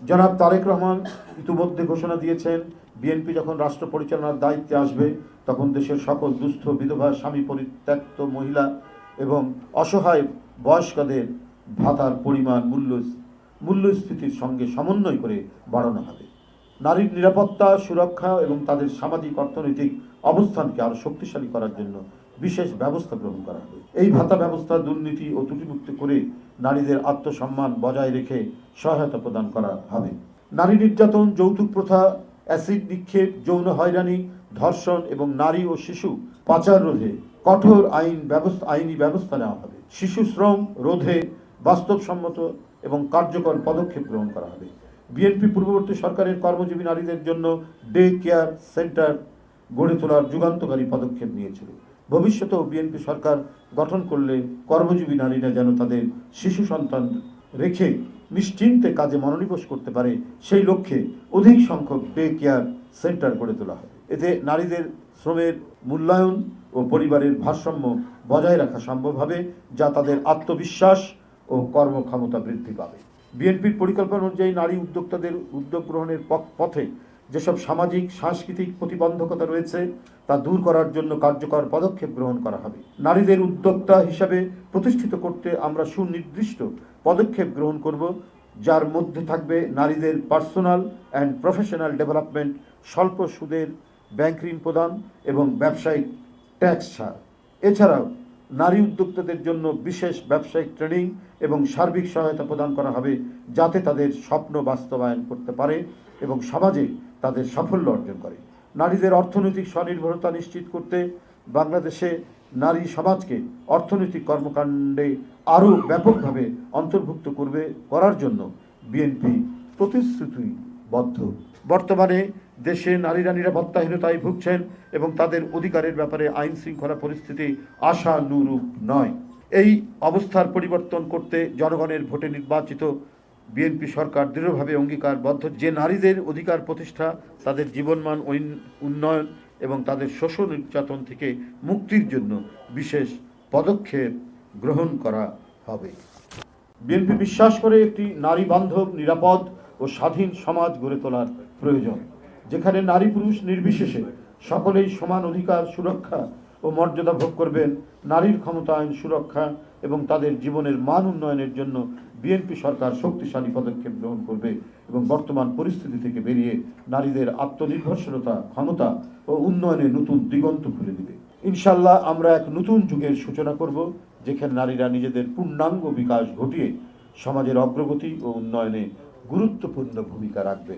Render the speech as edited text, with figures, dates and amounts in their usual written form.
জনাব তারেক রহমান ইতিমধ্যে ঘোষণা দিয়েছেন, বিএনপি যখন রাষ্ট্র পরিচালনার দায়িত্বে আসবে তখন দেশের সকল দুস্থ বিধবা, স্বামী পরিত্যক্ত মহিলা এবং অসহায় বয়স্কদের ভাতার পরিমাণ মূল্যস্ফীতির সঙ্গে সমন্বয় করে বাড়ানো হবে। নারীর নিরাপত্তা, সুরক্ষা এবং তাদের সামাজিক অর্থনৈতিক অবস্থানকে আরও শক্তিশালী করার জন্য বিশেষ ব্যবস্থা গ্রহণ করা হবে। এই ভাতা ব্যবস্থা দুর্নীতি ও ত্রুটিমুক্ত করে নারীদের আত্মসম্মান বজায় রেখে সহায়তা প্রদান করা হবে। নারী নির্যাতন, যৌতুক প্রথা, অ্যাসিড নিক্ষেপ, যৌন হয়রানি, ধর্ষণ এবং নারী ও শিশু পাচার রোধে কঠোর আইনি ব্যবস্থা নেওয়া হবে। শিশু শ্রম রোধে বাস্তবসম্মত এবং কার্যকর পদক্ষেপ গ্রহণ করা হবে। বিএনপি পূর্ববর্তী সরকারের কর্মজীবী নারীদের জন্য ডে কেয়ার সেন্টার গড়ে তোলার যুগান্তকারী পদক্ষেপ নিয়েছিল। ভবিষ্যতেও বিএনপি সরকার গঠন করলে কর্মজীবী নারীরা যেন তাদের শিশু সন্তান রেখে নিশ্চিন্তে কাজে মনোনিবেশ করতে পারে, সেই লক্ষ্যে অধিক সংখ্যক ডে কেয়ার সেন্টার গড়ে তোলা হবে। এতে নারীদের শ্রমের মূল্যায়ন ও পরিবারের ভারসাম্য বজায় রাখা সম্ভব হবে, যা তাদের আত্মবিশ্বাস ও কর্মক্ষমতা বৃদ্ধি পাবে। বিএনপির পরিকল্পনা অনুযায়ী নারী উদ্যোক্তাদের উদ্যোগ গ্রহণের পথে যেসব সামাজিক সাংস্কৃতিক প্রতিবন্ধকতা রয়েছে তা দূর করার জন্য কার্যকর পদক্ষেপ গ্রহণ করা হবে। নারীদের উদ্যোক্তা হিসাবে প্রতিষ্ঠিত করতে আমরা সুনির্দিষ্ট পদক্ষেপ গ্রহণ করব, যার মধ্যে থাকবে নারীদের পার্সোনাল অ্যান্ড প্রফেশনাল ডেভেলপমেন্ট, স্বল্প সুদের ব্যাংক ঋণ প্রদান এবং ব্যবসায়িক ট্যাক্স ছাড়। এছাড়াও নারী উদ্যোক্তাদের জন্য বিশেষ ব্যবসায়িক ট্রেনিং এবং সার্বিক সহায়তা প্রদান করা হবে, যাতে তাদের স্বপ্ন বাস্তবায়ন করতে পারে এবং সমাজে তাদের সাফল্য অর্জন করে। নারীদের অর্থনৈতিক স্বনির্ভরতা নিশ্চিত করতে বাংলাদেশে নারী সমাজকে অর্থনৈতিক কর্মকাণ্ডে আরও ব্যাপকভাবে অন্তর্ভুক্ত করার জন্য বিএনপি প্রতিশ্রুতিবদ্ধ। বর্তমানে দেশে নারীরা নিরাপত্তাহীনতায় ভুগছেন এবং তাদের অধিকারের ব্যাপারে আইন শৃঙ্খলা পরিস্থিতি আশানুরূপ নয়। এই অবস্থার পরিবর্তন করতে জনগণের ভোটে নির্বাচিত বিএনপি সরকার দৃঢ়ভাবে অঙ্গীকারবদ্ধ যে নারীদের অধিকার প্রতিষ্ঠা, তাদের জীবনমান উন্নয়ন এবং তাদের শোষণ নির্যাতন থেকে মুক্তির জন্য বিশেষ পদক্ষেপ গ্রহণ করা হবে। বিএনপি বিশ্বাস করে একটি নারী বান্ধব, নিরাপদ ও স্বাধীন সমাজ গড়ে তোলার প্রয়োজন, যেখানে নারী পুরুষ নির্বিশেষে সকলেই সমান অধিকার, সুরক্ষা ও মর্যাদা ভোগ করবেন। নারীর ক্ষমতায়ন, সুরক্ষা এবং তাদের জীবনের মান উন্নয়নের জন্য বিএনপি সরকার শক্তিশালী পদক্ষেপ গ্রহণ করবে এবং বর্তমান পরিস্থিতি থেকে বেরিয়ে নারীদের আত্মনির্ভরশীলতা, ক্ষমতা ও উন্নয়নে নতুন দিগন্ত খুলে দেবে। ইনশাল্লাহ আমরা এক নতুন যুগের সূচনা করব, যেখানে নারীরা নিজেদের পূর্ণাঙ্গ বিকাশ ঘটিয়ে সমাজের অগ্রগতি ও উন্নয়নে গুরুত্বপূর্ণ ভূমিকা রাখবে।